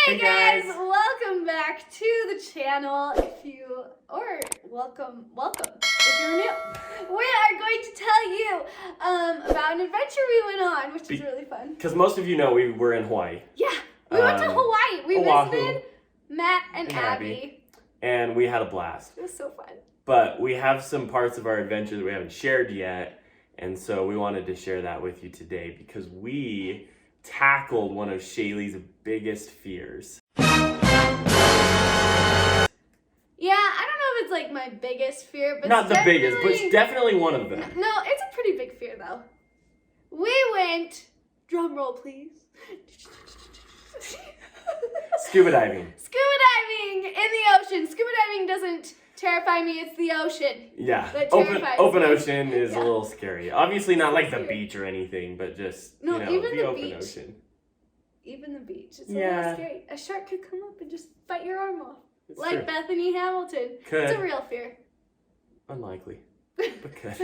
Hey guys, welcome back to the channel. Welcome if you're new. We are going to tell you about an adventure we went on, which is really fun. Because most of you know we were in Hawaii. Yeah, we went to Hawaii. We Oahu, visited Matt and Abby. And we had a blast. It was so fun. But we have some parts of our adventure that we haven't shared yet. And so we wanted to share that with you today because we tackled one of Shalee's biggest fears. Yeah, I don't know if it's like my biggest fear, but not the biggest, but it's definitely one of them. No, it's a pretty big fear though. We went, drum roll please. Scuba diving. Scuba diving in the ocean. Scuba diving doesn't terrify me, it's the ocean. Yeah, that open ocean is a little scary. Obviously not like the beach or anything, but just, even the open beach. ocean. Even the beach, it's a little scary. A shark could come up and just bite your arm off. It's like true. Bethany Hamilton. Could. It's a real fear. Unlikely, but could.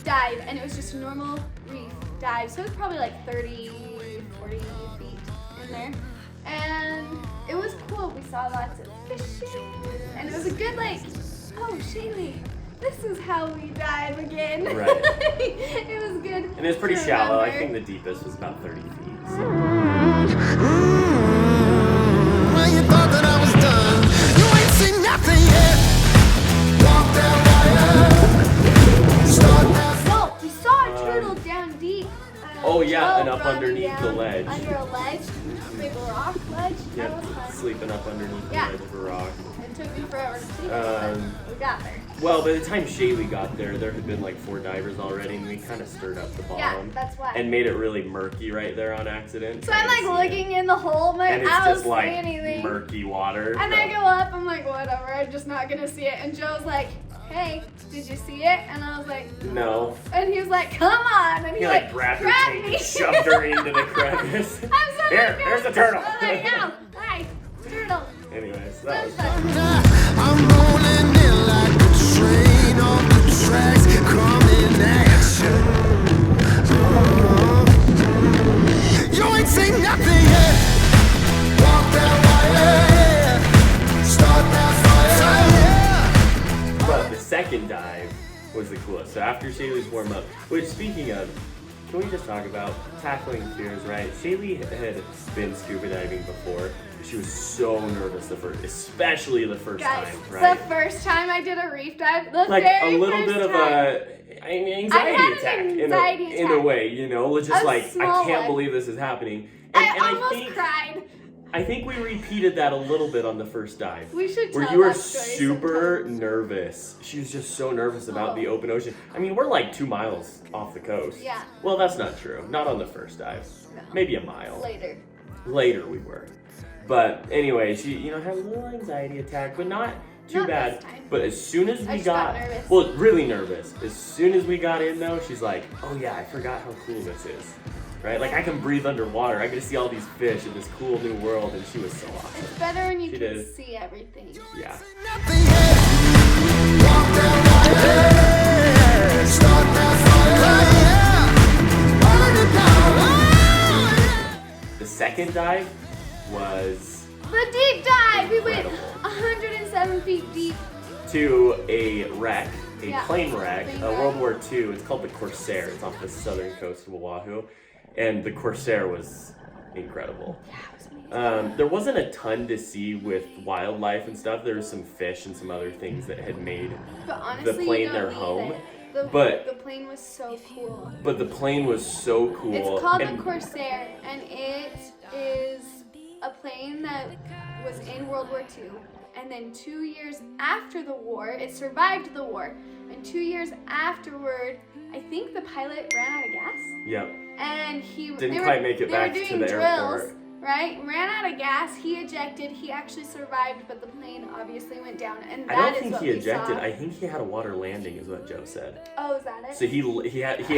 Dive, and it was just a normal reef dive, so it was probably like 30, 40 feet in there, and it was cool. We saw lots of fishing, and it was a good oh Shalee, this is how we dive again. Right. It was good. And it's pretty shallow. I think the deepest was about 30 feet. So. Well, you thought that I was done. You ain't seen nothing yet. Walk that wire. Start that. We saw a turtle down deep. Oh yeah, and up underneath the ledge. Under a ledge, big rock ledge. Yeah, That was fun. sleeping up underneath the ledge of a rock. It took me forever to sleep, but we got there. Well, by the time Shalee got there had been like 4 divers already, and we kind of stirred up the bottom. Yeah, that's why. And made it really murky right there on accident. So I'm like looking in the hole, and it's I don't just see like anything. murky water. And I go up, I'm like, whatever, I'm just not gonna see it. And Joe's like, hey, did you see it? And I was like, no. And he was like, come on. And he like grabbed her tank me. and shoved her into the crevice. I'm so there's the turtle. I was like, no, hi, turtle. Anyways, that was fun. I'm rolling in like a train on the tracks, coming at you. You ain't seen nothing yet. Walk that wire, start that fire. But the second dive was the coolest. So after Shalee's warm up, which speaking of, can we just talk about tackling fears, right? Shalee had been scuba diving before. She was so nervous especially the first Guys, time, right? the first time I did a reef dive, the like very a little first bit of time, an anxiety attack, in a way, just like I can't believe this is happening. And I almost cried. I think we repeated that a little bit on the first dive. We should tell where you were that story super sometime. nervous. She was just so nervous about the open ocean. I mean, we're like 2 miles off the coast. Yeah. Well, that's not true. Not on the first dive. No. Maybe a mile. Later We were. But anyway, she, had a little anxiety attack, but not too bad. This time. But as soon as we got nervous. well, really nervous. As soon as we got in though, she's like, oh yeah, I forgot how cool this is. Right? Like I can breathe underwater. I get to see all these fish in this cool new world, and she was so awesome. It's better when you can see everything. Yeah. Nothing yet. Walk that wire, start that fire. Burn it down. The second dive was The deep dive! We went incredible. 107 feet deep. To a wreck, plane wreck, plane World War II. It's called the Corsair. It's off the southern coast of Oahu. And the Corsair was incredible. Yeah, it was amazing. There wasn't a ton to see with wildlife and stuff. There was some fish and some other things that had made But honestly, the plane you don't their need home. it. But the plane was so cool. But the plane was so cool. It's called the Corsair, and it is a plane that was in World War II. And then 2 years after the war, it survived the war. And 2 years afterward, I think the pilot ran out of gas. Yep. And Didn't quite make it back to the airport. right? Ran out of gas. He ejected. He actually survived, but the plane obviously went down. And I that don't is think what he we ejected. saw. I think he had a water landing, is what Joe said. Oh, is that it? So he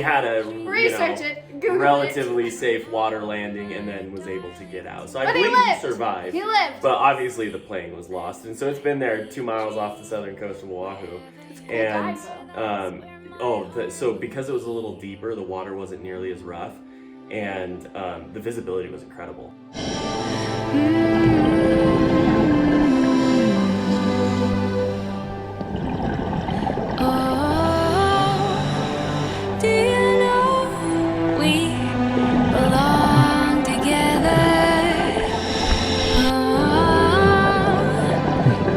had a Research it. Google relatively safe water landing, and then was able to get out. So I But he believe he lived. survived. He lived. But obviously the plane was lost, and so it's been there 2 miles off the southern coast of Oahu. It's a cool And dive, though. so because it was a little deeper, the water wasn't nearly as rough, and the visibility was incredible. Do you know we belong together?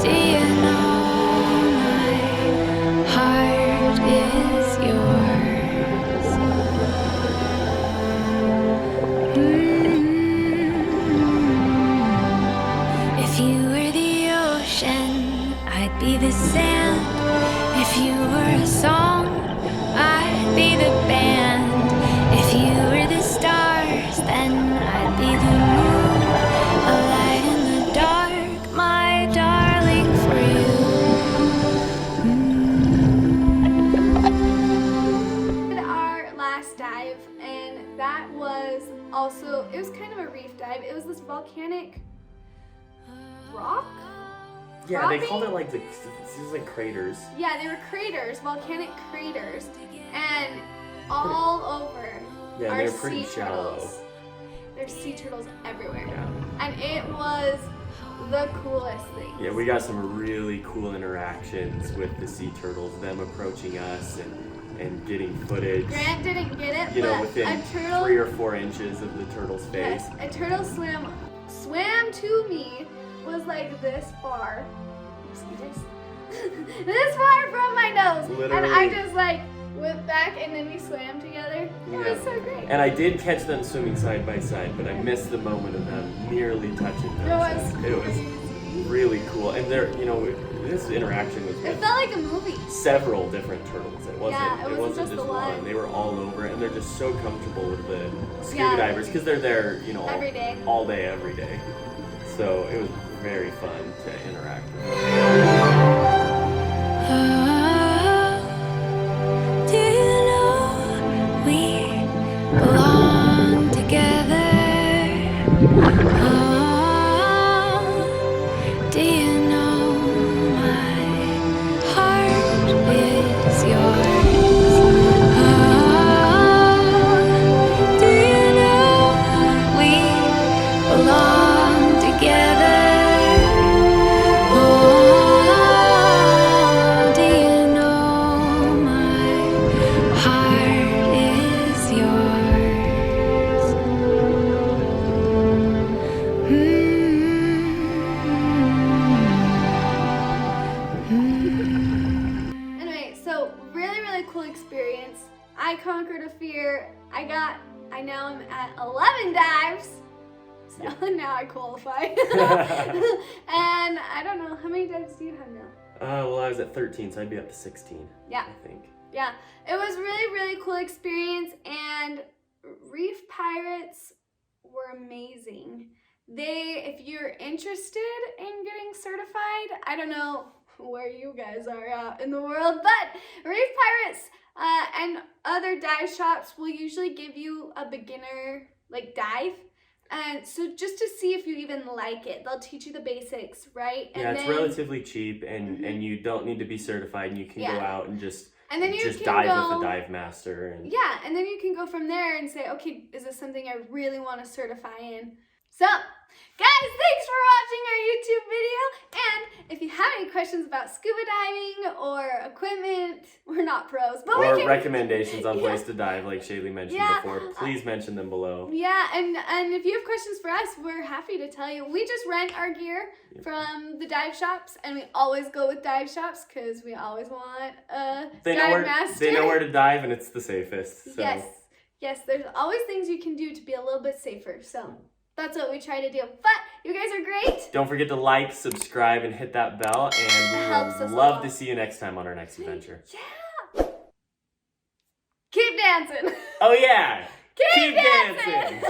Do you know my heart is yours? If you were the ocean, I'd be the sand. If you were a song, I'd be the band. If you were the stars, then I'd be the moon. A light in the dark, my darling, for you. Did our last dive, and that was also, it was kind of a reef dive. It was this volcanic rock. Yeah, they Cropping? called it like these like craters. Yeah, they were craters, volcanic craters, and all over Yeah, are they're pretty sea shallow. turtles. There's sea turtles everywhere, Yeah. and it was the coolest thing. Yeah, we got some really cool interactions with the sea turtles, them approaching us and getting footage. Grant didn't get it, You know, but within a turtle. 3 or 4 inches of the turtle's face. Yes, a turtle swam to me, was like this far. This far from my nose. Literally. And I just like went back and then we swam together. It was so great. And I did catch them swimming side by side, but I missed the moment of them nearly touching It noses. was It was crazy. really cool. And there, you know, this interaction was It with felt like a movie. several different turtles. It wasn't, Yeah, it wasn't just the one. one. They were all over, and they're just so comfortable with the scuba Yeah. divers because they're there, you know, Every day. all day, every day. So it was very fun to interact with. Do you know we belong together? Do you know my heart is yours? Do you know we belong together? Do you know my heart is yours? Anyway, so really cool experience. I conquered a fear. I now I'm at 11 dives. So now I qualify. And I don't know, how many dives do you have now? Well, I was at 13, so I'd be up to 16. Yeah. I think. Yeah, it was really cool experience, and Reef Pirates were amazing. If you're interested in getting certified, I don't know where you guys are at in the world, but Reef Pirates and other dive shops will usually give you a beginner like dive. And so just to see if you even like it, they'll teach you the basics, right? Yeah, it's relatively cheap, and you don't need to be certified, and you can go out and just then you can dive go, with a dive master. And yeah, and then you can go from there and say, okay, is this something I really want to certify in? So, guys, thanks for watching our YouTube video. And if you have any questions about scuba diving or equipment, we're not pros, but or we can... recommendations on place to dive, like Shalee mentioned before, please mention them below. Yeah, and if you have questions for us, we're happy to tell you. We just rent our gear from the dive shops, and we always go with dive shops because we always want a dive master. They know where to dive, and it's the safest. So. Yes, there's always things you can do to be a little bit safer, so that's what we try to do. But you guys are great. Don't forget to like, subscribe, and hit that bell, and we will love to see you next time on our next adventure. Yeah. Keep dancing. Oh yeah. Keep dancing.